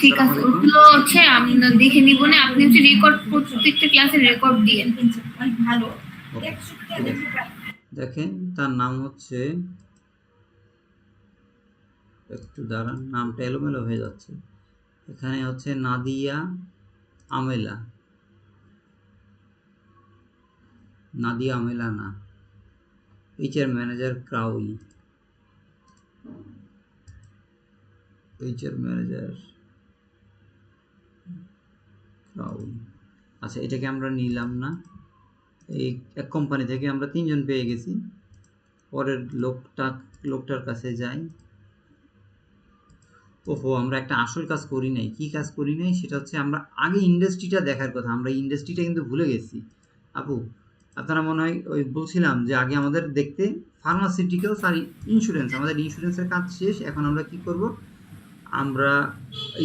ঠিক আছে, ওগুলো হচ্ছে আমরা দেখে নিব না, আপনি হচ্ছে রেকর্ড, প্রত্যেকটা ক্লাসের রেকর্ড দিয়েন। ভালো। দেখেন তার নাম হচ্ছে, একটু দাঁড়ান, নামটা এলোমেলো হয়ে যাচ্ছে। এখানে হচ্ছে নাদিয়া আমেলা, নাদিয়া আমেলা না, এইচআর ম্যানেজার ক্রাউই, এইচআর ম্যানেজার ক্রাউই। আচ্ছা, এটাকে আমরা নিলাম না। এই এক কোম্পানি থেকে আমরা 3 জন পেয়ে গেছি। পরের লোকটার কাছে যাই। ওহো, আমরা একটা আসল কাজ করি নাই। কি কাজ করি নাই সেটা হচ্ছে, আমরা আগে ইন্ডাস্ট্রিটা দেখার কথা, আমরা ইন্ডাস্ট্রিটা কিন্তু ভুলে গেছি। আপু, আপনারা মনে হয় ওই বলছিলাম যে আগে আমাদের দেখতে ফার্মাসিউটিক্যালস আর ইন্স্যুরেন্স, আমাদের ইন্স্যুরেন্সের কাজ শেষ। এখন আমরা কি করব, আমরা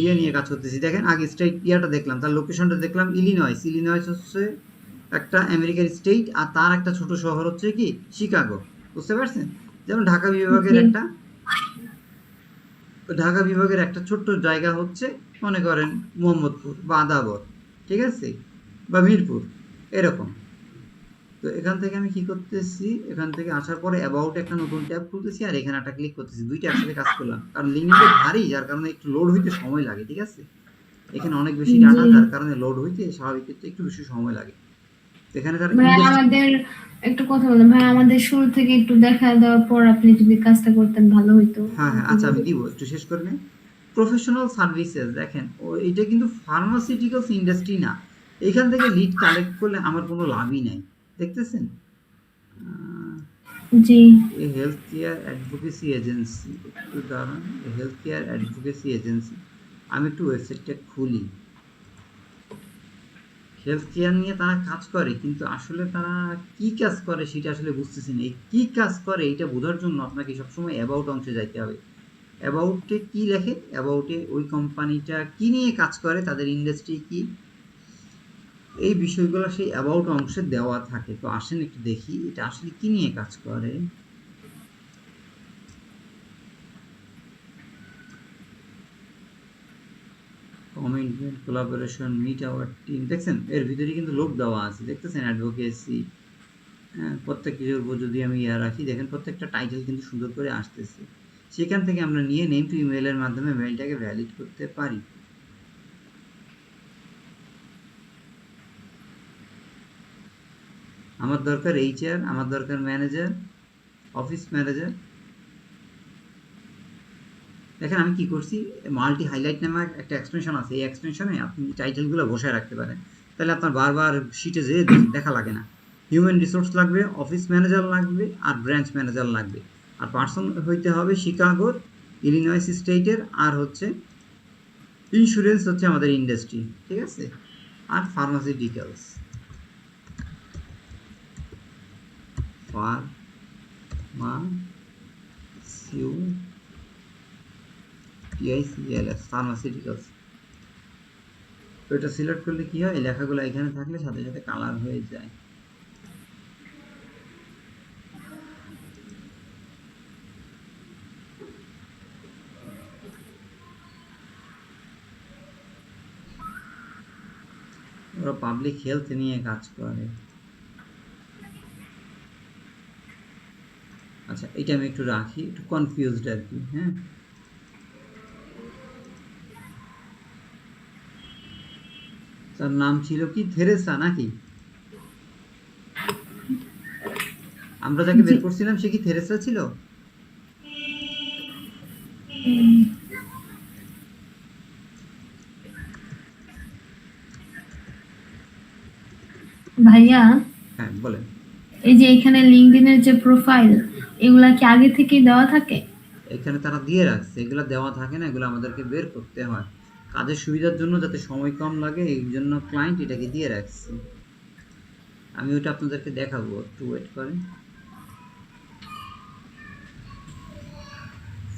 ইয়ে নিয়ে কাজ করতেছি। দেখেন আগে স্টেট ইয়াটা দেখলাম, তার লোকেশনটা দেখলাম ইলিনয়েস। ইলিনয়েস হচ্ছে একটা আমেরিকার স্টেট, আর তার একটা ছোট শহর হচ্ছে কি শিকাগো। বুঝতে পারছেন? যেমন ঢাকা বিভাগের একটা ছোট্ট জায়গা হচ্ছে, মনে করেন মোহাম্মদপুর বা আদাবর, ঠিক আছে, বা মিরপুর, এরকম। তো এখান থেকে আমি কি করতেছি, এখান থেকে আসার পরে অ্যাবাউট একটা নতুন ট্যাব খুলতেছি, আর এখানে একটা ক্লিক করতেছি। দুইটা একসাথে কাজ করলাম, কারণ লিঙ্কটা ভারী, যার কারণে একটু লোড হইতে সময় লাগে, ঠিক আছে। এখানে অনেক বেশি ডাটা, যার কারণে লোড হইতে স্বাভাবিক একটু বেশি সময় লাগে। এখানে তার ভাই ইন্ডাস্ট্রি। আমাদের একটু কথা বলেন ভাই, আমাদের শুরু থেকে একটু দেখা দেওয়ার পর আপনি যদি কাজটা করতেন ভালো হইতো। হ্যাঁ হ্যাঁ, আচ্ছা আমি দিব, একটু শেষ করে নিই। প্রফেশনাল সার্ভিসেস, দেখেন এটা কিন্তু ফার্মাসিউটিক্যালস ইন্ডাস্ট্রি না। এখান থেকে লিড কালেক্ট করলে আমার কোনো লাভই নাই, দেখতেছেন। জি। এ হেলথ কেয়ার অ্যাডভোকেসি এজেন্সি, একটু দাঁড়ান, হেলথ কেয়ার অ্যাডভোকেসি এজেন্সি। আমি একটু ওয়েবসাইটটা খুলি। হেলথ কেয়ার নিয়ে তারা কাজ করে, কিন্তু আসলে তারা কি কাজ করে সেটা আসলে বুঝতেছি না। এই কি কাজ করে এটা বোঝার জন্য আপনাকে সবসময় অ্যাবাউট অংশে যাইতে হবে। অ্যাবাউটে কি লেখে, অ্যাবাউটে ওই কোম্পানিটা কি নিয়ে কাজ করে, তাদের ইন্ডাস্ট্রি কি, এই বিষয়গুলো সেই অ্যাবাউট অংশে দেওয়া থাকে। তো আসেন একটু দেখি এটা আসলে কি নিয়ে কাজ করে। Commitment, collaboration, meet our team, দেখছেন এর ভিতরে কিন্তু লোক দেওয়া আছে, দেখতেছেন অ্যাডভোকেসি। হ্যাঁ, প্রত্যেক কিছুর উপর যদি আমি রাখি, দেখেন প্রত্যেকটা টাইটেল কিন্তু সুন্দর করে আসতেছে। সেখান থেকে আমরা নিয়ে নেম টু ইমেলের মাধ্যমে মেইলটাকে ভ্যালিড করতে পারি। আমার দরকার এইচআর, আমার দরকার ম্যানেজার, অফিস ম্যানেজার। দেখেন আমি কি করছি, মাল্টি হাইলাইট নামে একটা এক্সটেনশন আছে, এই এক্সটেনশনে আপনি টাইটেলগুলো বসায় রাখতে পারেন। তাহলে আপনার বারবার শিটে যেয়ে দেখা লাগে না। হিউম্যান রিসোর্স লাগবে, অফিস ম্যানেজার লাগবে, আর ব্রাঞ্চ ম্যানেজার লাগবে। আর পার্সন হইতে হবে শিকাগোর, ইলিনয়েস স্টেটের, আর হচ্ছে ইন্স্যুরেন্স হচ্ছে আমাদের ইন্ডাস্ট্রি, ঠিক আছে, আর ফার্মাসিউটিক্যালস, ফার্মাসিউটিক্যালস। তো এটা সিলেক্ট করলে কি হয়, এই লেখাগুলো এখানে থাকলে সাথে সাথে কালার হয়ে যায়। ওরা পাবলিক হেলথ নিয়ে কাজ করে। আচ্ছা, এটা আমি একটু রাখি, একটু কনফিউজড আর কি। হ্যাঁ, তার নাম ছিল কি থেরেসা নাকি? আমরা যাকে বের করছিলাম সে কি থেরেসা ছিল? ভাইয়া, হ্যাঁ বলেন। এই যে এখানে লিঙ্কডইনের যে প্রোফাইল, এগুলা কি আগে থেকেই দেওয়া থাকে? এখানে তারা দিয়ে রাখছে, এগুলো দেওয়া থাকে না, এগুলো আমাদেরকে বের করতে হয় কাজের সুবিধার জন্য, যাতে সময় কম লাগে, এই জন্য ক্লায়েন্ট এটাকে দিয়ে রাখছে। আমি ওটা আপনাদেরকে দেখাবো, একটু ওয়েট করেন।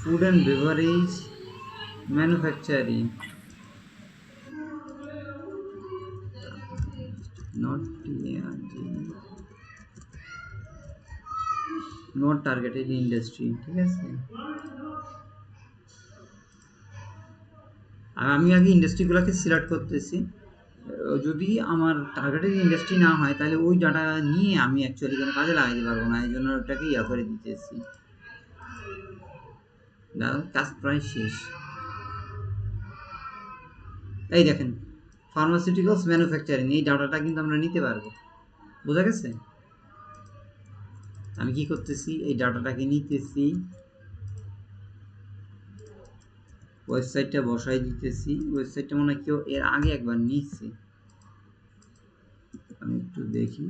Food and beverage manufacturing, not not targeted industry, ঠিক আছে। আর আমি আগে ইন্ডাস্ট্রিগুলোকে সিলেক্ট করতেছি। যদি আমার টার্গেটেড ইন্ডাস্ট্রি না হয় তাহলে ওই ডাটা নিয়ে আমি অ্যাকচুয়ালি কোনো কাজে লাগাইতে পারবো না, এই জন্য ওটাকে ইয়া করে দিতেছি। কাজ প্রায় শেষ। এই দেখেন ফার্মাসিউটিক্যালস ম্যানুফ্যাকচারিং, এই ডাটাটা কিন্তু আমরা নিতে পারবো। বোঝা গেছে? আমি কি করতেছি, এই ডাটাটাকে নিতেছি, ওয়েবসাইটটা বসাই দিতেছি। ওয়েবসাইটটা মনে হয় কেউ এর আগে একবার নিচ্ছে, আমি একটু দেখি।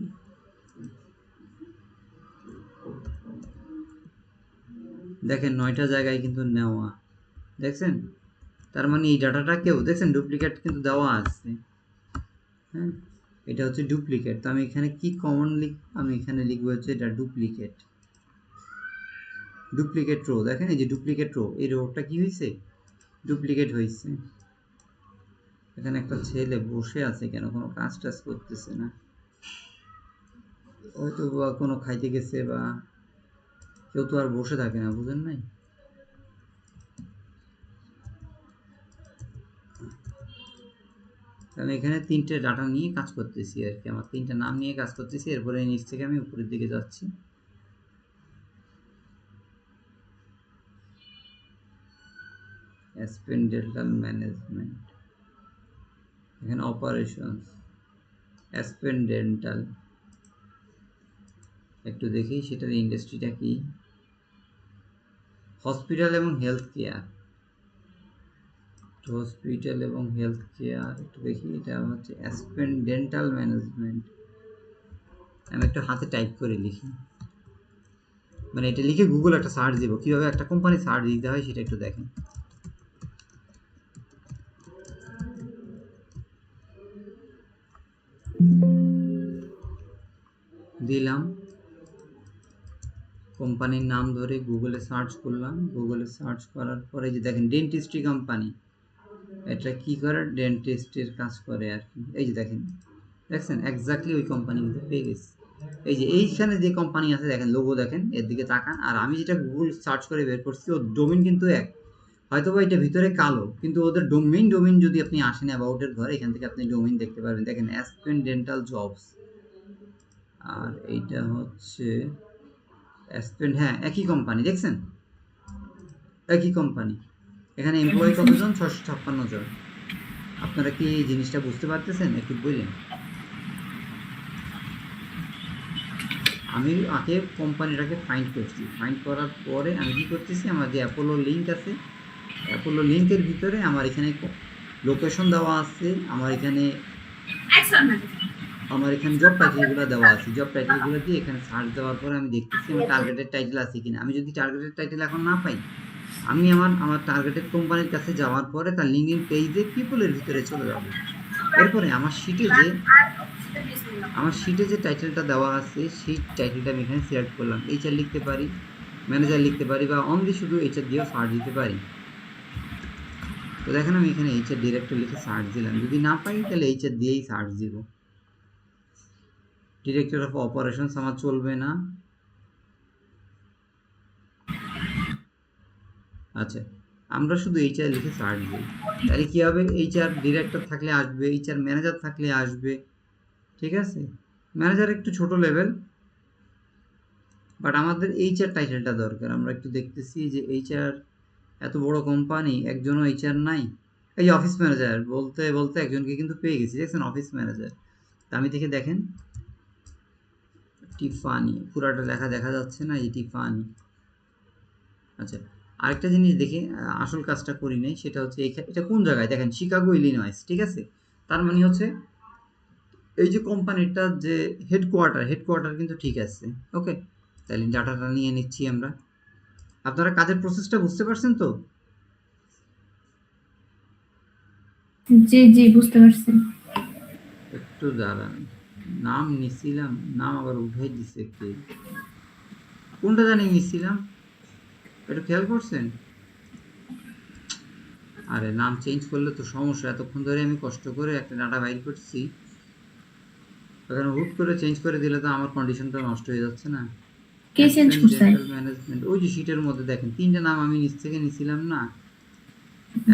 দেখেন 9টা জায়গায় কিন্তু নেওয়া, দেখছেন? তার মানে এই ডাটাটা কেউ দেখছেন ডুপ্লিকেট কিন্তু দেওয়া আছে। হ্যাঁ, এটা হচ্ছে ডুপ্লিকেট। তো আমি এখানে কি কমন আমি এখানে লিখবো হচ্ছে এটা ডুপ্লিকেট। ডুপ্লিকেট রো, দেখেন এই যে ডুপ্লিকেট রো, এই রোটা কি হয়েছে, ডুপ্লিকেট হয়েছে। এখানে একটা ছেলে বসে আছে কেন, কোনো কাজ টাজ করতেছে না, হয়তো বা কোনো খাইতে গেছে, বা কেউ তো আর বসে থাকে না, বুঝেন নাই? তাহলে এখানে 3টে ডাটা নিয়ে কাজ করতেছি আর কি, আমার 3টা নাম নিয়ে কাজ করতেছি। এরপরে নিচ থেকে আমি উপরের দিকে যাচ্ছি। অ্যাসপেন ডেন্টাল ম্যানেজমেন্ট, এখানে অপারেশনস, অ্যাসপেন ডেন্টাল, একটু দেখি সেটার ইন্ডাস্ট্রিটা কি। হসপিটাল এবং হেলথ কেয়ার, হসপিটাল এবং হেলথ কেয়ার একটু দেখি। এটা হচ্ছে অ্যাসপেন ডেন্টাল ম্যানেজমেন্ট। আমি একটু হাতে টাইপ করে লিখি, মানে এটা লিখে গুগল একটা সার্চ দিব, কিভাবে একটা কোম্পানি সার্চ দিতে হয় সেটা একটু দেখেন। দিলাম, কোম্পানির নাম ধরে গুগলে সার্চ করলাম। গুগলে সার্চ করার পরে যে দেখেন ডেন্টিস্ট্রি কোম্পানি, এটা কি করে, ডেন্টিস্টের কাজ করে আর কি। এই যে দেখেন, দেখছেন এক্স্যাক্টলি ওই কোম্পানি কিন্তু পেয়ে গেছি। এই যে এইখানে যে কোম্পানি আছে দেখেন, লোগো দেখেন, এর দিকে তাকান। আর আমি যেটা গুগল সার্চ করে বের করছি ওর ডোমেইন কিন্তু এক, হয়তো বা এটা ভিতরে কালো, কিন্তু ওদের ডোমেইন যদি আপনি আসেন অ্যাবাউটের ঘরে, এখান থেকে আপনি ডোমেইন দেখতে পারবেন। দেখেন অ্যাসপেন ডেন্টাল জবস, আর এইটা হচ্ছে অ্যাসপেন, হ্যাঁ একই কোম্পানি, দেখছেন একই কোম্পানি। এখানে এমপ্লয়ি কতজন, 656 জন। আপনারা কি এই জিনিসটা বুঝতে পারতেছেন একটু বললেন? আমি আগে কোম্পানিটাকে ফাইন্ড করছি, ফাইন্ড করার পরে আমি কি করতেছি, আমার যে অ্যাপোলো লিঙ্ক আছে, অ্যাপোলো লিঙ্কের ভিতরে আমার এখানে লোকেশন দেওয়া আছে, আমার এখানে জব টাইটেলগুলো দেওয়া আছে। জব টাইটেলগুলো দিয়ে এখানে সার্চ দেওয়ার পরে আমি দেখতেছি আমার টার্গেটেড টাইটেল আছে কিনা। আমি যদি টার্গেটেড টাইটেল এখন না পাই, আমি আমার টার্গেটেড কোম্পানির কাছে যাওয়ার পরে তার লিঙ্কডিন পেজে পিপলের ভিতরে চলে যাব। এরপরে আমার শিটে যে টাইটেলটা দেওয়া আছে সেই টাইটেলটা আমি এখানে সিলেক্ট করলাম। এইচআর লিখতে পারি, ম্যানেজার লিখতে পারি, বা অনলি শুধু এইচআর দিয়েও সার্চ দিতে পারি। তো দেখেন আমি এখানে এইচআর ডিরেক্টর লিখে সার্চ দিলাম, যদি না পাই তাহলে এইচআর দিয়েই সার্চ দিব। ডিরেক্টর অফ অপারেশনস আমার চলবে না। আচ্ছা, আমরা শুধু এইচআর লিখে সার্চ দিই, তাহলে কি হবে, এইচআর ডিরেক্টর থাকলে আসবে, এইচআর ম্যানেজার থাকলে আসবে। ঠিক আছে, ম্যানেজার একটু ছোট লেভেল, বাট আমাদের এইচআর টাইটেলটা দরকার। আমরা একটু দেখতেছি যে এইচআর, এত বড় কোম্পানি একজনও এইচআর নাই। এই যে অফিস ম্যানেজার বলতে বলতে একজনকে কিন্তু পেয়ে গেছি, দেখছেন অফিস ম্যানেজার। তা আমি দেখে দেখেন টিফানি, পুরাটা দেখা যাচ্ছে না, এই টিফানি। আচ্ছা, আরেকটা জিনিস দেখি, আসল কাজটা করি নাই, সেটা হচ্ছে এটা কোন জায়গায়, দেখেন শিকাগো ইলিনয়েস। ঠিক আছে, তার মানে হচ্ছে এই যে কোম্পানিটার যে হেডকোয়ার্টার কিন্তু ঠিক আছে। ওকে, তাহলে ডাটাটা নিয়ে নিচ্ছি আমরা। আপনারা কাজের প্রসেসটা বুঝতে পারছেন তো? জি জি বুঝতে পারছি। একটু দাঁড়ান, নাম নিছিলাম, নাম আবার উঠাই দিছে কে, কোনটা জানি নিছিলাম, একটু খেয়াল করছেন? আরে নাম চেঞ্জ করলে তো সমস্যা, এতক্ষণ ধরে আমি কষ্ট করে একটা ডাটা বাইর করছি, ওখানে হুট করে চেঞ্জ করে দিলে তো আমার কন্ডিশনটা নষ্ট হয়ে যাচ্ছে না। কে চেঞ্জ করছে? ডেন্টাল ম্যানেজমেন্ট, ওই যে শিটের মধ্যে দেখেন 3টে নাম আমি নিচ থেকে নিছিলাম না,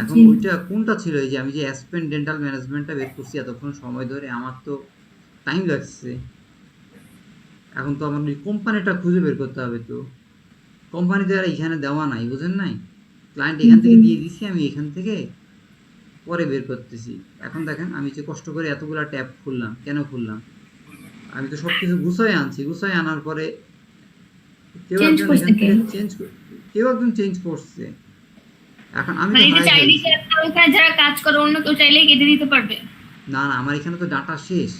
এখন জি। ওইটা কোনটা ছিল, এই যে আমি যে অ্যাসপেন ডেন্টাল ম্যানেজমেন্টটা বের করছি এতক্ষণ সময় ধরে, আমার তো টাইম লাগছে। এখন তো আমার ওই কোম্পানিটা খুঁজে বের করতে হবে, তো কোম্পানিতে আর এখানে দেওয়া নাই, বুঝেন নাই? ক্লায়েন্ট এখান জি। থেকে দিয়ে দিছি, আমি এখান থেকে পরে বের করতেছি। এখন দেখেন আমি যে কষ্ট করে এতগুলা ট্যাব খুললাম, কেন খুললাম? আমি তো সবকিছু গুছায় আনছি, গুছায় আনার পরে কেউ চেঞ্জ একজন করছে এখান কে? থেকে কেউ একজন চেঞ্জ করছে। এখন আমি তো মানে এটা হারাই চাইলে কি ফেলছি। আপনার ওখানে যারা কাজ করে অন্য কেউ চাইলেই কেটে দিতে পারবে? না না, আমার এখানে তো ডাটা শেষ।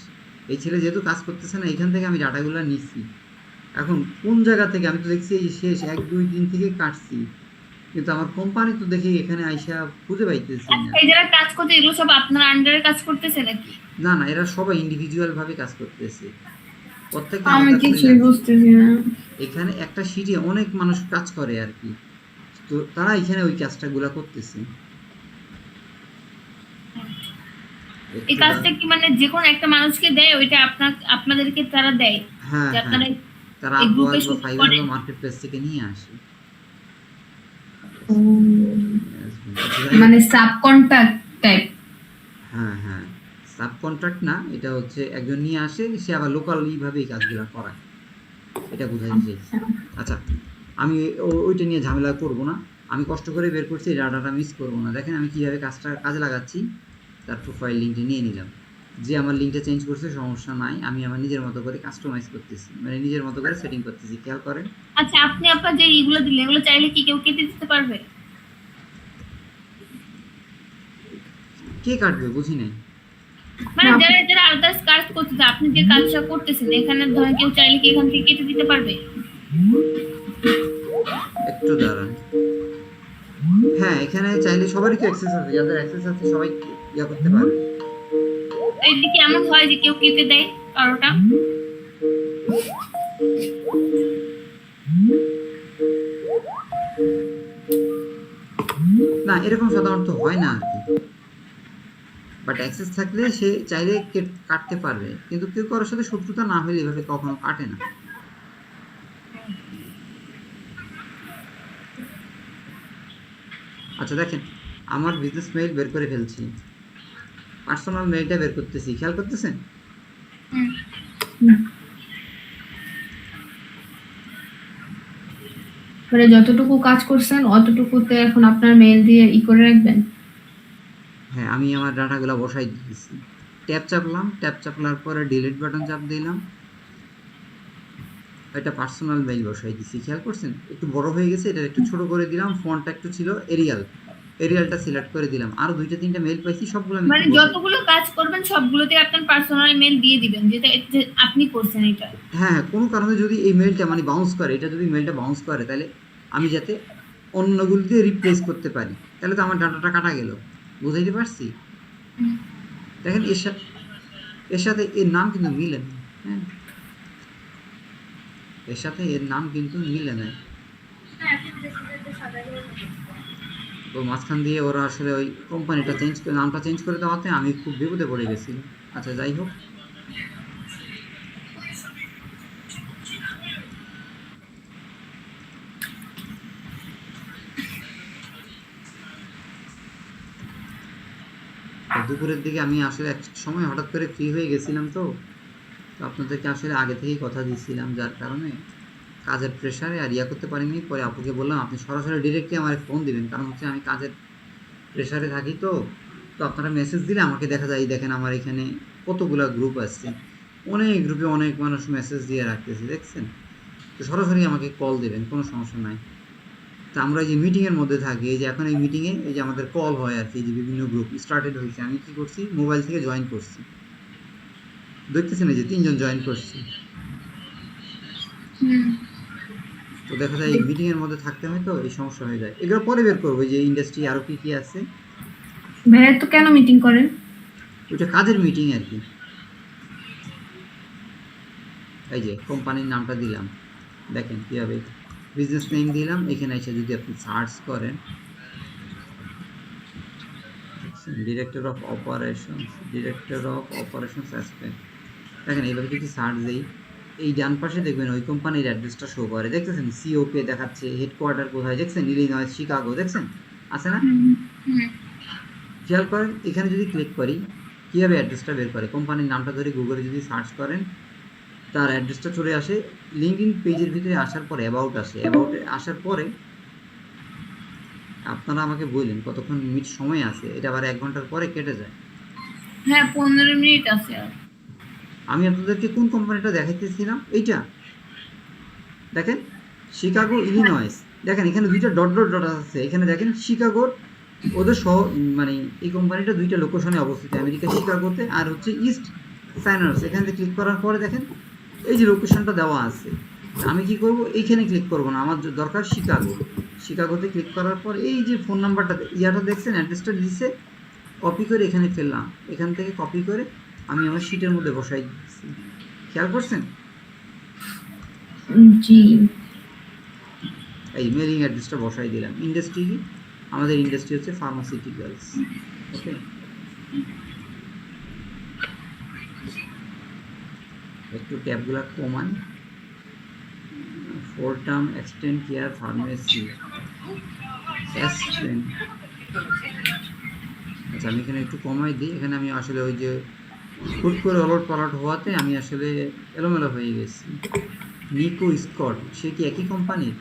এই ছেলে যেহেতু কাজ করতেছে না, এখান থেকে আমি ডাটাগুলো নিচ্ছি। এখন কোন জায়গা থেকে আমি তো দেখছি এই শেষ 1-2 দিন থেকে কাটছি, কিন্তু আমার কোম্পানি তো দেখি এখানে আইসা খুঁজে পাইতেছি না। আচ্ছা, এই যারা কাজ করছে এগুলো সব আপনার আন্ডারে কাজ করতেছে নাকি? না না, এরা সবাই ইন্ডিভিজুয়াল ভাবে কাজ করতেছে, প্রত্যেকটা আমার আমি কাছেই কিছুই আছে। বুঝতেছি না। এখানে একটা শিটে অনেক মানুষ কাজ করে আর কি, তো তারা এখানে ওই কাজটা গুলা করতেছে। এই একটু কাজটা কি মানে যে কোনো একটা মানুষকে দেয়, ওইটা আপনাদেরকে তারা দেয় হ্যাঁ যে হ্যাঁ, আপনারা তারা এই গ্রুপে আপওয়ার্ক বা শুটিং ফাইবার বা করেন? মার্কেট প্লেস থেকে নিয়ে আসে। উম, আচ্ছা যাই হোক। মানে সাব কন্ট্রাক্ট টাইপ। হ্যাঁ হ্যাঁ, সাব কন্ট্রাক্ট না, এটা হচ্ছে একজন নিয়ে আসে, সে আবার লোকালি ভাবে এই কাজগুলা করায়, এটা বোঝাতে চাইছি। আচ্ছা। আচ্ছা, আমি ওইটা নিয়ে ঝামেলা করব না। আমি কষ্ট করে বের করছি, এই ডাটাটা মিস করবো না। দেখেন আমি কিভাবে কাজটা কাজে লাগাচ্ছি। তার প্রোফাইল লিঙ্কটা নিয়ে নিলাম। যে আমার লিঙ্কটা চেঞ্জ করছে সমস্যা নাই, আমি আমার নিজের মতো করে কাস্টমাইজ করতেছি, মানে নিজের মতো করে সেটিং করতেছি, খেয়াল করেন। আচ্ছা, আপনি আপনার যে ইগুলো দিলেন এগুলো চাইলে কি কেউ কেটে দিতে পারবে? কে কাটবে বুঝি নাই। মানে যারা যারা আদার্স কাজ করতেছে, আপনি যে কাজটা করতেছেন এখানে ধরেন কেউ চাইলে কি এখান থেকে কেটে দিতে পারবে? একটু দাঁড়ান। হ্যাঁ, এখানে চাইলে সবারই তো অ্যাক্সেস আছে, যাদের অ্যাক্সেস আছে সবাই ইয়া করতে পারে। এদিকে এমন হয় যে কেউ কেটে দেয় কারোটা? না, এরকম সাধারণত হয় না আর কি। বাট অ্যাক্সেস থাকলে সে চাইলে কাটতে পারবে, কিন্তু কেউ কারোর সাথে শত্রুতা না হলে এভাবে কখনো কাটে না। আচ্ছা দেখেন, আমার বিজনেস মেইল বের করে ফেলছি, পার্সোনাল মেইলটা বের করতেছি, খেয়াল করতেছেন? হুম। মানে যতটুকু কাজ করছেন অতটুকুতে এখন আপনার মেইল দিয়ে করে রাখবেন। হ্যাঁ, আমি আমার ডাটাগুলো বসাই দিতেছি। ট্যাব চাপলাম, ট্যাব চাপলার পরে ডিলিট বাটন চাপ দিলাম, এটা পার্সোনাল মেইল বসাই দিছি, খেয়াল করছেন? একটু বড় হয়ে গেছে, এটা একটু ছোট করে দিলাম, ফন্টটা একটু ছিল এরিয়াল, এরিয়ালটা সিলেক্ট করে দিলাম। আরো 2-3টা মেইল পাইছি, সবগুলো আমি একটু মানে বসাই। যতগুলো কাজ করবেন সবগুলোতে আপনার পার্সোনাল মেল দিয়ে দিবেন, যেটা যে আপনি করছেন এটা। হ্যাঁ হ্যাঁ, কোনো কারণে যদি এই মেইলটা মানে বাউন্স করে, এটা যদি মেইলটা বাউন্স করে, তাহলে আমি যাতে অন্যগুলো দিয়ে রিপ্লেস করতে পারি, তাহলে তো আমার ডাটাটা কাটা গেল। বুঝাইতে পারছি? হুম। দেখেন এর সাথে এর নাম কিন্তু মিলে না। হ্যাঁ, এর সাথে এর নাম কিন্তু মিলে না। তো মাঝখান দিয়ে ওরা আসলে ওই কোম্পানিটা চেঞ্জ করে, নামটা চেঞ্জ করে দেওয়াতে আমি খুব বিপদে পড়ে গেছিলাম। আচ্ছা যাই হোক, তো দুপুরের দিকে আমি আসলে এক সময় হঠাৎ করে ফ্রি হয়ে গেছিলাম, তো তো আপনাদেরকে আসলে আগে থেকেই কথা দিয়েছিলাম, যার কারণে কাজের প্রেশারে আর ইয়া করতে পারিনি। পরে আপুকে বললাম আপনি সরাসরি ডিরেক্টলি আমার ফোন দিবেন, কারণ হচ্ছে আমি কাজের প্রেশারে থাকি, তো তো আপনারা মেসেজ দিলে আমাকে দেখা যায়, এই দেখেন আমার এখানে কতগুলা গ্রুপ আছে, অনেক গ্রুপে অনেক মানুষ মেসেজ দিয়ে রাখতেছে, দেখছেন? তো সরাসরি আমাকে কল দেবেন, কোনো সমস্যা নাই। তো আমরা এই যে মিটিংয়ের মধ্যে থাকি, এই যে এখন এই মিটিংয়ে এই যে আমাদের কল হয় আর কি, এই যে বিভিন্ন গ্রুপ স্টার্টেড হয়েছে, আমি কি করছি, মোবাইল থেকে জয়েন করছি, দেখতেছেন এই যে 3 জন জয়েন করছি। হুম। তো দেখা যায় এই মিটিং এর মধ্যে থাকতে হয়, তো এই সমস্যা হয়ে যায়। এগুলো পরে বের করবো যে ইন্ডাস্ট্রি আরো কি কি আছে। ভাইয়া তো কেন মিটিং করেন? ওইটা কাজের মিটিং আর কি। এই যে কোম্পানির নামটা দিলাম, দেখেন কিভাবে বিজনেস নেম দিলাম, এখানে এসে যদি আপনি সার্চ করেন, ডিরেক্টর অফ অপারেশনস অ্যাসপেন, দেখেন এইভাবে যদি সার্চ দেই, এই ডান পাশে দেখবেন ওই কোম্পানির অ্যাড্রেসটা শো করে, দেখতেছেন? সিওপি দেখাচ্ছে, হেডকোয়ার্টার কোথায় দেখছেন? ইলিনয়েস, শিকাগো, দেখছেন? আছে না? হুম। হুম। খেয়াল করেন এখানে যদি ক্লিক করি কীভাবে অ্যাড্রেসটা বের করে, কোম্পানির নামটা ধরে গুগলে যদি সার্চ করেন তার অ্যাড্রেসটা চলে আসে। লিঙ্কডইন পেজের ভিতরে আসার পরে অ্যাবাউট আসে, অ্যাবাউটে আসার পরে আপনারা আমাকে বললেন কতক্ষণ মিনিট সময় আছে, এটা আবার 1 ঘন্টার পরে কেটে যায়। হ্যাঁ, 15 মিনিট আছে আর। আমি আপনাদেরকে কোন কোম্পানিটা দেখাইতেছিলাম, এইটা দেখেন, শিকাগো ইলিনয়েস। দেখেন এখানে দুইটা ডট ডট ডট আছে, এখানে দেখেন শিকাগোর ওদের মানে এই কোম্পানিটা দুইটা লোকেশনে অবস্থিত, আমেরিকা শিকাগোতে আর হচ্ছে ইস্ট সাইনার্স। এখানে ক্লিক করার পরে দেখেন এই যে লোকেশনটা দেওয়া আছে। আমি কি করব, এইখানে ক্লিক করব না, আমার দরকার শিকাগো। শিকাগোতে ক্লিক করার পর এই যে ফোন নাম্বারটা ইয়াটা দেখছেন অ্যাড্রেসটা দিচ্ছে, কপি করে এখানে ফেললাম, এখান থেকে কপি করে আমি আমার শিটের মধ্যে বসাই দিচ্ছি। খেয়াল করছেন? জি। এই মেলিং অ্যাড্রেসটা বসাই দিলাম। ইন্ডাস্ট্রি কি? আমাদের ইন্ডাস্ট্রি হচ্ছে ফার্মাসিউটিক্যালস। ওকে, একটু ট্যাবগুলো কমান। Four term extend care pharmacy Aspen. আচ্ছা আমি এখানে একটু কমাই দিই, এখানে আমি আসলে ওই যে হুট করে অলট পালট হওয়াতে আমি আসলে এলোমেলো হয়ে গেছি। নিকো স্কট, সে কি একই কোম্পানির?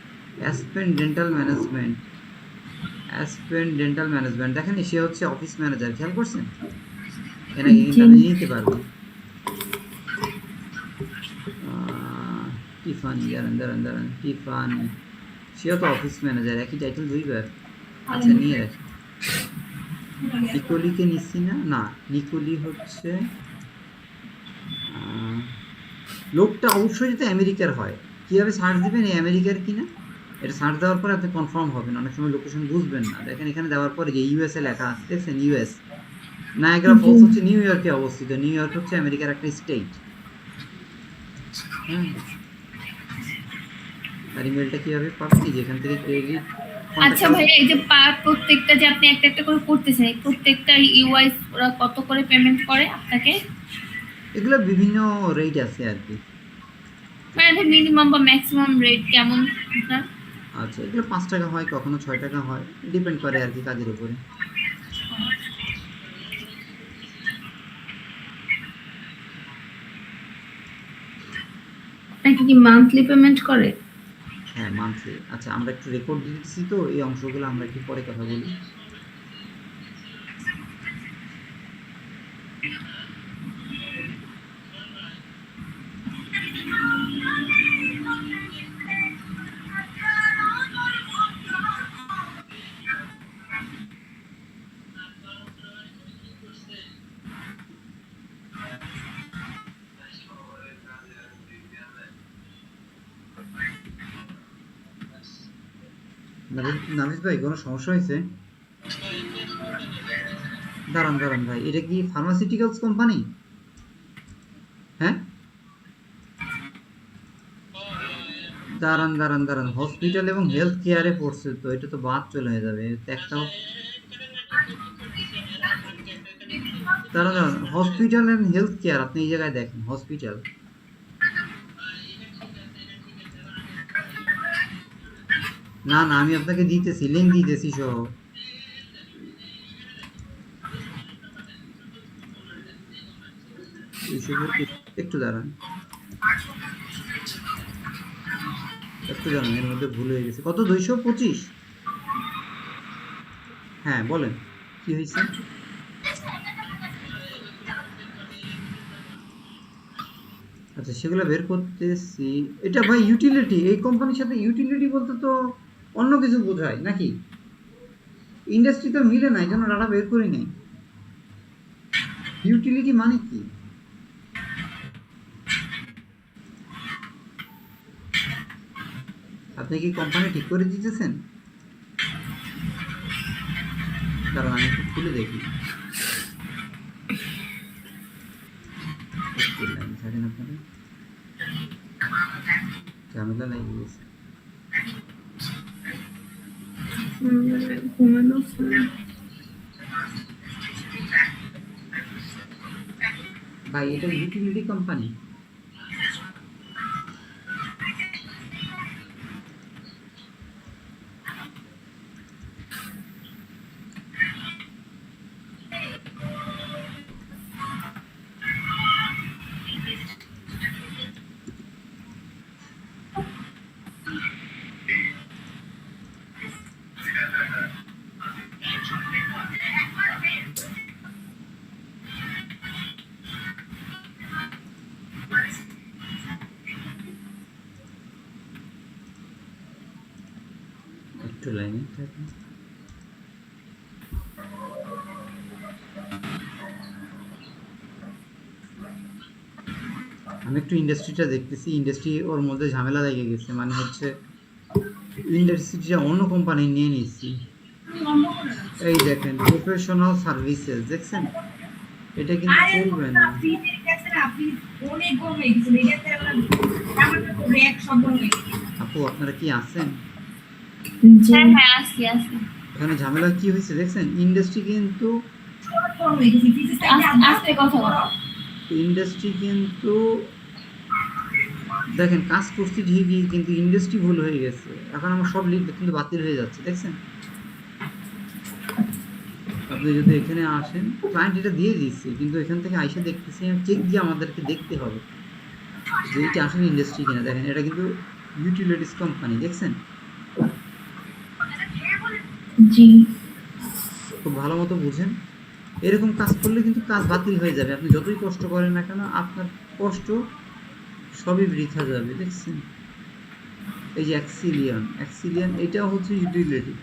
Aspen dental management, Aspen dental management. দেখেন সে হচ্ছে অফিস ম্যানেজার, খেয়াল করছেন? এনাকে কিন্তু আমি নিতে পারবো। টিফানি, দাঁড়ান টিফানি, সেও তো অফিস ম্যানেজার, একই টাইটেল দুইবার। আচ্ছা নিয়ে রাখি। নিকোলিকে নিচ্ছি না, না নিকোলি হচ্ছে লোকটা অবশ্যই যাতে আমেরিকার হয়। কীভাবে সার্চ দিবেন এই আমেরিকার কিনা, এটা সার্চ দেওয়ার পরে আপনি কনফার্ম হবেন, অনেক সময় লোকেশন বুঝবেন না। দেখেন এখানে দেওয়ার পরে যে ইউএসএ লেখা আছে, দেখছেন ইউএস। নায়াগ্রা ফলস হচ্ছে নিউ ইয়র্কে অবস্থিত, নিউ ইয়র্ক হচ্ছে আমেরিকার একটা স্টেট। হ্যাঁ, আর ইমেলটা কীভাবে পাবেন, এই যে এখান থেকে ক্রেডিট। আচ্ছা ভাইয়া, এই যে প্রত্যেকটা যে আপনি একটা একটা করে করতেছেন, এই প্রত্যেকটা ইউআইস ওরা কত করে পেমেন্ট করে আপনাকে? এগুলো বিভিন্ন রেট আছে আর কি। মানে মিনিমাম বা ম্যাক্সিমাম রেট কেমন আপনার? আচ্ছা এগুলো 5 টাকা হয়, কখনো 6 টাকা হয়, ডিপেন্ড করে আর কি কাজের উপরে। নাকি কি মান্থলি পেমেন্ট করে? হ্যাঁ মান্থলি। আচ্ছা আমরা একটু রেকর্ড দিচ্ছি তো এই অংশগুলো আমরা একটু পরে কথা বলি। নাফিস ভাই কোনো সমস্যা হয়েছে? দাঁড়ান ভাই, এটা কি ফার্মাসিউটিক্যালস কোম্পানি? হ্যাঁ দাঁড়ান, হসপিটাল এবং হেলথ কেয়ারে পড়ছে তো, এটা তো বাদ চলে যাবে একটাও। দাঁড়ান, হসপিটাল এন্ড হেলথ কেয়ার, আপনি এই জায়গায় দেখেন হসপিটাল। না আমি আপনাকে দিতেছি, লিঙ্ক দিতেছি সহ। একটু দাঁড়ান, এর মধ্যে ভুল হয়ে গেছে। কত? 225? হ্যাঁ বলেন কি হয়েছে? আচ্ছা সেগুলো বের করতেছি। এটা ভাই ইউটিলিটি, এই কোম্পানির সাথে ইউটিলিটি বলতে তো অন্য কিছু বোঝায় নাকি? ইন্ডাস্ট্রি তো মিলে না, এই জন্য ডাটা বের করি নাই। ইউটিলিটি মানে কি? আপনি কি কোম্পানি ঠিক করে দিতেছেন? কারণ আমি একটু খুলে দেখি। থাকেন আপনারা, ঝামেলা লেগে গেছে। ঘুমানো ভাই এটা ইউটিলিটি কোম্পানি। একটু লাইনে থাকুন। আমি একটু ইন্ডাস্ট্রিটা দেখতেছি, ইন্ডাস্ট্রি ওর মধ্যে ঝামেলা লেগে গেছে, মানে হচ্ছে ইন্ডাস্ট্রিটা অন্য কোম্পানি নিয়ে নিচ্ছি। এই দেখেন প্রফেশনাল সার্ভিসেস, দেখছেন এটা কিন্তু চলবে না। আপু আপনারা কি আছেন? জি হ্যাঁ হ্যাঁ, আসছি আসছি। এখানে ঝামেলা কি হয়েছে দেখছেন, ইন্ডাস্ট্রি কিন্তু আস্তে কথা বলো। দেখেন কাজ করছি ঠিকই, কিন্তু ইন্ডাস্ট্রি ভুল হয়ে গেছে। এখন আমার সব লিড কিন্তু বাতিল হয়ে যাচ্ছে, দেখছেন। আপনি যদি এখানে আসেন, ক্লায়েন্ট এটা দিয়ে দিচ্ছে, কিন্তু এখান থেকে আইসা দেখতেছি চেক দিয়ে আমাদেরকে দেখতে হবে যে এটা আসলে ইন্ডাস্ট্রি কিনা। দেখেন এটা কিন্তু ইউটিলিটিস কোম্পানি, দেখছেন। জি খুব ভালো মতো বুঝেন, এরকম কাজ করলে কিন্তু কাজ বাতিল হয়ে যাবে। আপনি যতই কষ্ট করেন না কেন, আপনার কষ্ট সবই বৃথা যাবে, দেখছেন। এই যে অ্যাক্সিলিয়ন এটাও হচ্ছে ইউটিলিটি,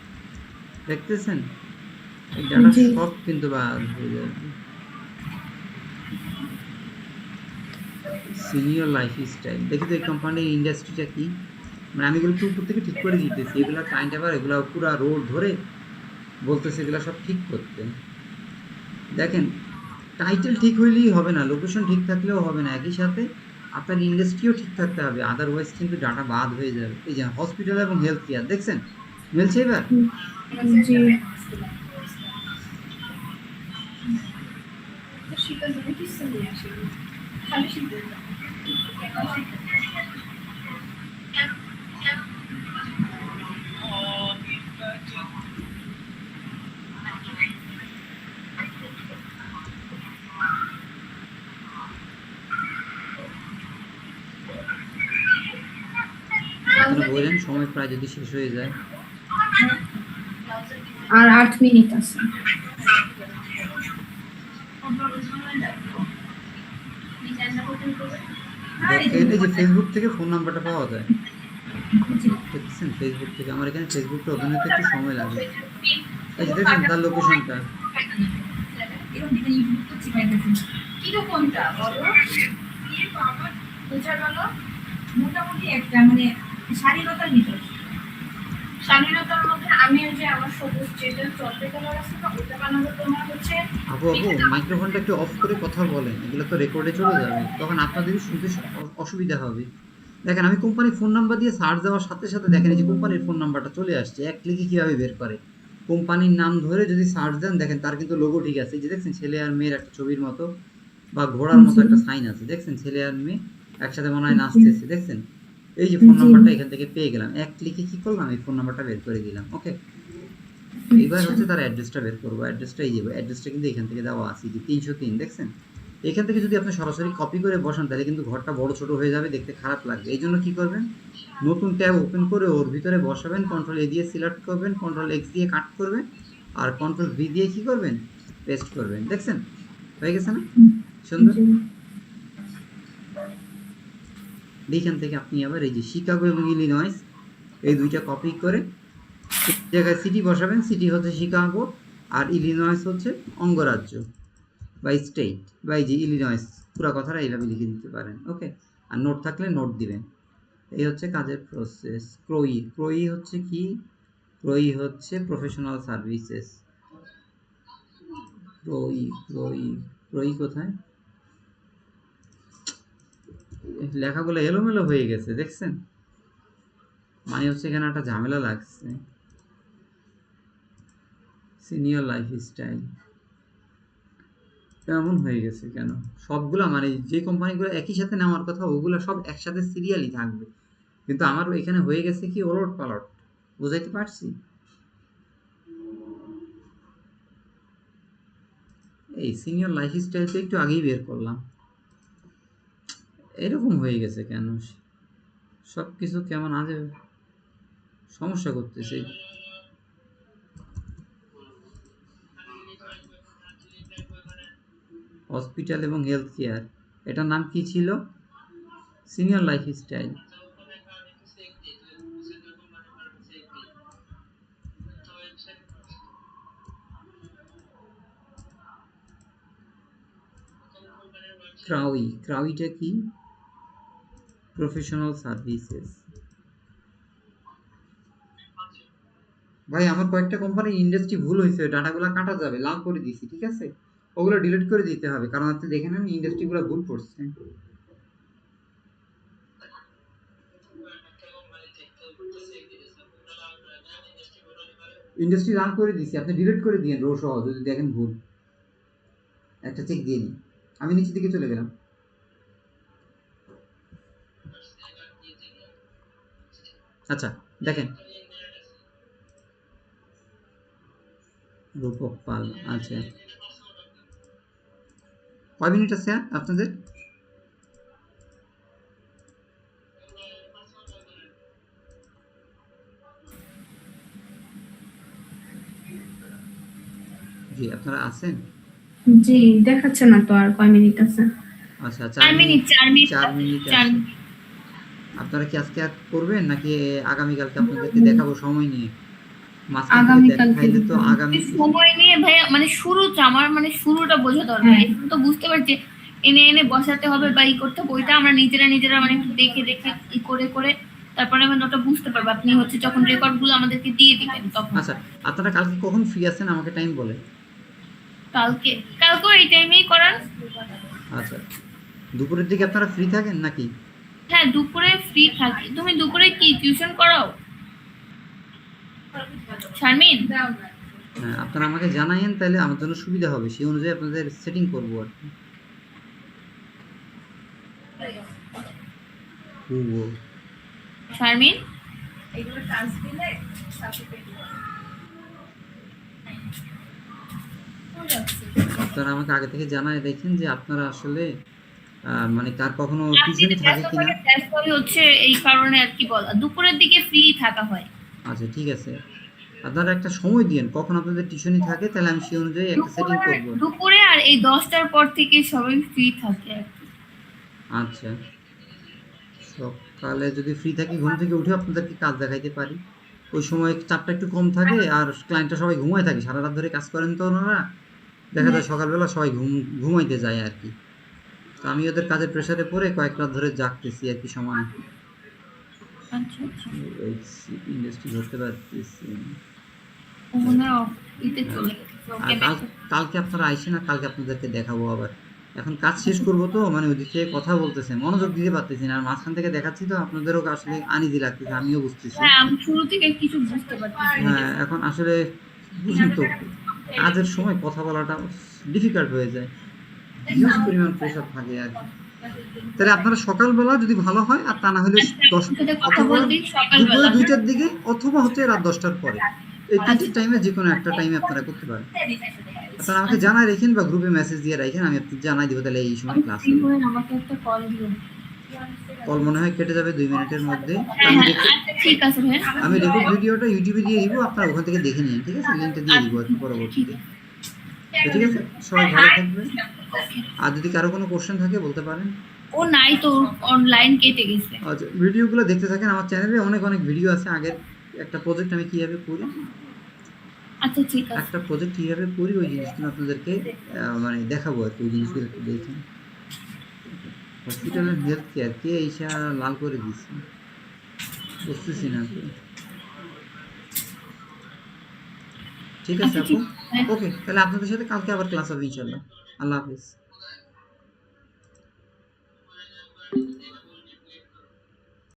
দেখতেছেন। এই ডাটা জি সব কিন্তু বাদ হয়ে যাবে। সিনিয়র লাইফস্টাইল, দেখি তো এই কোম্পানির ইন্ডাস্ট্রিটা কি। মানে আমি এগুলো একটু উপর থেকে ঠিক করে দিতেছি, এগুলা ক্লায়েন্ট আবার এগুলো পুরো রোল ধরে বলতেছে এগুলো সব ঠিক করতে। দেখেন টাইটেল ঠিক হইলেই হবে না, লোকেশন ঠিক থাকলেও হবে না, একই সাথে আপনার ইন্ডাস্ট্রিও ঠিক থাকতে হবে, আদারওয়াইজ কিন্তু ডাটা বাদ হয়ে যাবে। এই যে হসপিটাল এবং হেলথ কেয়ার, দেখছেন মিলছে এবার। জি আপনারা বললেন সময় প্রায় যদি শেষ হয়ে যায়। আর 8 মিনিট আছে। দেখেন এই যে ফেসবুক থেকে ফোন নাম্বারটা পাওয়া যায়, দেখছেন ফেসবুক থেকে। আমার এখানে ফেসবুকটা ওপেন হতে একটু সময় লাগে। এই যে দেখছেন তার লোকেশনটা। মোটামুটি একটা মানে স্বাধীনতার ভিতর, স্বাধীনতার মধ্যে আমি ওই যে আমার সবুজ যেটা চলতে কালার আছে না, ওটা বানাবো তোমার হচ্ছে আপু মাইক্রোফোনটা একটু অফ করে কথা বলেন, এগুলো তো রেকর্ডে চলে যাবে, তখন আপনাদেরই শুনতে অসুবিধা হবে। দেখেন আমি কোম্পানির ফোন নাম্বার দিয়ে সার্চ দেওয়ার সাথে সাথে দেখেন এই যে কোম্পানির ফোন নাম্বারটা চলে আসছে, এক ক্লিকে কিভাবে বের করে। কোম্পানির নাম ধরে যদি সার্চ দেন, দেখেন তার কিন্তু লোগো ঠিক আছে, এই যে দেখছেন ছেলে আর মেয়ের একটা ছবির মতো বা ঘোড়ার মতো জি একটা সাইন আছে, দেখছেন ছেলে আর মেয়ে একসাথে মনে হয় নাচতেছে, দেখছেন। এই যে ফোন জি নাম্বারটা এখান থেকে পেয়ে গেলাম, এক ক্লিকে কি করলাম, এই ফোন নাম্বারটা বের করে দিলাম। ওকে, এইবার আচ্ছা হচ্ছে তার অ্যাড্রেসটা বের করবো। অ্যাড্রেসটা এই যে অ্যাড্রেসটা কিন্তু এখান থেকে দেওয়া আছে, যে 303, দেখছেন। এখান থেকে যদি আপনি সরাসরি কপি করে বসান, তাহলে কিন্তু ঘরটা বড় ছোট হয়ে যাবে, দেখতে খারাপ লাগবে। এই জন্য কি করবেন, নতুন ট্যাব ওপেন করে ওর ভিতরে বসাবেন, কন্ট্রোল এ দিয়ে সিলেক্ট করবেন, কন্ট্রোল এক্স দিয়ে কাট করবেন, আর কন্ট্রোল ভি দিয়ে কি করবেন, পেস্ট করবেন, দেখছেন হয়ে গেছে না, সুন্দর। জি এইখান থেকে আপনি আবার এই যে শিকাগো এবং ইলিনয়েস এই দুইটা কপি করে এই জায়গায় সিটি বসাবেন, সিটি হচ্ছে শিকাগো আর ইলিনয়েস হচ্ছে অঙ্গরাজ্য বা স্টেট, বা এই যে ইলিনয়েস পুরো কথাটা এইভাবে লিখে দিতে পারেন। ওকে, আর নোট থাকলে নোট দিবেন। এই হচ্ছে কাজের প্রসেস। ক্রয়ী হচ্ছে কি, ক্রয়ী হচ্ছে প্রফেশনাল সার্ভিসেস। ক্রয়ী কোথায়, লেখাগুলো এলোমেলো হয়ে গেছে, দেখছেন। মানে হচ্ছে এখানে একটা ঝামেলা লাগছে। সিনিয়র লাইফস্টাইল এমন হয়ে গেছে কেন, সবগুলা মানে যে কোম্পানিগুলো একই সাথে নেওয়ার কথা ওগুলো সব একসাথে সিরিয়ালি থাকবে, কিন্তু আমার এখানে হয়ে গেছে কি ওলট পালট, বুঝাইতে পারছি। এই সিনিয়র লাইফস্টাইল তো একটু আগেই বের করলাম, এরকম হয়ে গেছে কেন, সব কিছু কেমন আজে সমস্যা করতেছে। হসপিটাল এবং হেলথ কেয়ার, এটার নাম কি ছিল, সিনিয়র লাইফস্টাইল। ক্রাউইটা কি? Professional services. ভাই আমার কয়েকটা কোম্পানির ইন্ডাস্ট্রি ভুল হয়েছে, ডাটাগুলো কাটা যাবে, লাল করে দিয়েছি, ঠিক আছে? ওগুলো ডিলিট করে দিতে হবে, কারণ আপনি দেখে নেন ইন্ডাস্ট্রিগুলো ভুল পড়ছে। ইন্ডাস্ট্রি লাল করে দিয়েছি, আপনি ডিলিট করে দিয়েন রো সহ যদি দেখেন ভুল। একটা চেক দিয়ে নিন। আমি নিচের দিকে চলে গেলাম। আচ্ছা দেখেন, রূপক পাল, আচ্ছা কয় মিনিট আছে আপনাদের? জি আপনারা আছেন? জি, দেখাচ্ছে না তো আর কয় মিনিট আছে। আচ্ছা 4 মিনিট 4 মিনিট 4 মিনিট 4 আছে। আপনারা কি আজকে আর করবেন নাকি আগামীকালকে আপনাদেরকে দেখাবো সময় নিয়ে? মাঝখান থেকে আগামীকালকে দেখাইলে তো দিতে হবে। আগামী সময় নিয়ে ভাইয়া, মানে শুরুটা আমার মানে শুরুটা বোঝা দরকার। হ্যাঁ। এখন তো বুঝতে পারছি এনে এনে বসাতে হবে বা ই করতে হবে, ওইটা আমরা নিজেরা মানে একটু দেখে দেখে ই করে করে তারপরে আমরা ওটা বুঝতে পারবো। আপনি হচ্ছে যখন রেকর্ড গুলো আমাদেরকে দিয়ে দিবেন তখন। আচ্ছা আপনারা কালকে কখন ফ্রি আছেন আমাকে টাইম বলেন। কালকে এই টাইমেই করান। আচ্ছা দুপুরের দিকে আপনারা ফ্রি থাকেন নাকি? হ্যাঁ দুপুরে ফ্রি থাকি। তুমি দুপুরে কি টিউশন করাও শারমিন? হ্যাঁ আপনারা আমাকে জানাইন, তাহলে আমার জন্য সুবিধা হবে, সেই অনুযায়ী আপনাদের সেটিং করবো আর কি। ও, শারমিন এগুলো কাজ দিলে সার্টিফিকেট আপনারা আমাকে আগে থেকে জানাই দেখেন যে আপনারা আসলে মানে কার কখনো আপনি টিউশনি থাকে ব্যস্ত কিনা। থাকেন, ব্যস্তই হচ্ছে এই কারণে আর কি বলা, দুপুরের দিকে ফ্রি থাকা হয়। আচ্ছা ঠিক আছে, আপনারা একটা সময় দিন কখন আপনাদের টিউশনি থাকে, তাহলে আমি সেই অনুযায়ী একটা সেটিং করবো। দুপুরে আর এই 10টার পর থেকে সবাই ফ্রি থাকে আর কি। আচ্ছা সকালে যদি ফ্রি থাকি ঘুম থেকে উঠে আপনাদেরকে কাজ দেখাইতে পারি। ওই সময় চাপটা একটু কম থাকে আর ক্লায়েন্টরা সবাই ঘুমায় থাকে, সারা রাত ধরে কাজ করেন তো ওনারা, দেখা যায় সকালবেলা সবাই ঘুমাইতে যায় আর কি। তো আমি ওদের কাজের প্রেশারে পড়ে কয়েক রাত ধরে জাগতেছি আর কি সমানে। আচ্ছা আচ্ছা, ইন্ডাস্ট্রি ধরতে পারতেছি না। ও মনে হয় ইতে চলে গেছে। আর ওকে কালকে আপনারা আইসেন, আর কালকে আপনাদেরকে দেখাবো আবার। এখন কাজ শেষ করবো তো, মানে ওদিক থেকে কথা বলতেছে, মনোযোগ দিতে পারতেছি না, আর মাঝখান থেকে দেখাচ্ছি তো আপনাদেরও আসলে আনিজি লাগতেছে, আমিও বুঝতেছি। হ্যাঁ আমি শুরু থেকে কিছু বুঝতে পারতেছি না। হ্যাঁ এখন আসলে বুঝুন তো, কাজের সময় কথা বলাটা ডিফিকাল্ট হয়ে যায়, হিউজ পরিমাণ প্রেশার থাকে আর কি। তাহলে আপনারা সকালবেলা যদি ভালো হয়, আর তা না হলে আপনার সাথে কথা অথবা বলবি দুপুরে সকালবেলা। 2টার দিকে অথবা হচ্ছে রাত 10টার পরে, এই তিনটে টাইমে যে কোনো একটা টাইমে আপনারা করতে পারেন। আপনারা আমাকে জানাই রেখেন বা গ্রুপে মেসেজ দিয়ে রাখেন, আমি আপনাদের জানাই দিব তাহলে এই সময় ক্লাস ফ্রি হবে। হয়ে আমাকে একটা কল দিও। কল মনে হয় কেটে যাবে 2 মিনিটের মধ্যে। হ্যাঁ হ্যাঁ আচ্ছা ঠিক আছে ভাই। আমি রেকর্ড ভিডিওটা ইউটিউবে দিয়ে দিব, আপনারা ওখান থেকে দেখে নিন, ঠিক আছে? লিংকটা দিয়ে দিব আর কি পরবর্তীতে। তো ঠিক আছে, সবাই ভালো থাকবেন। আর যদি কারো কোনো কোশ্চেন থাকে বলতে পারেন। ও নাই তো, অনলাইন কেটে গেছে। আচ্ছা ভিডিওগুলো দেখতে থাকেন, আমার চ্যানেলে অনেক ভিডিও আছে। আগের একটা প্রজেক্ট আমি কিভাবে করি, আচ্ছা ঠিক আছে। একটা প্রজেক্ট কিভাবে করি ওই জিনিসগুলো আপনাদেরকে মানে দেখাবো আর কি, ওই জিনিসগুলো একটু দেখেন। হসপিটাল এন্ড হেলথ কেয়ার কে এইসা লাল করে দিচ্ছে, বুঝতেছি না তো। ঠিক আছে আপু, ওকে তাহলে আপনাদের সাথে কালকে আবার ক্লাস হবে ইনশাআল্লাহ। আল্লাহ হাফিজ।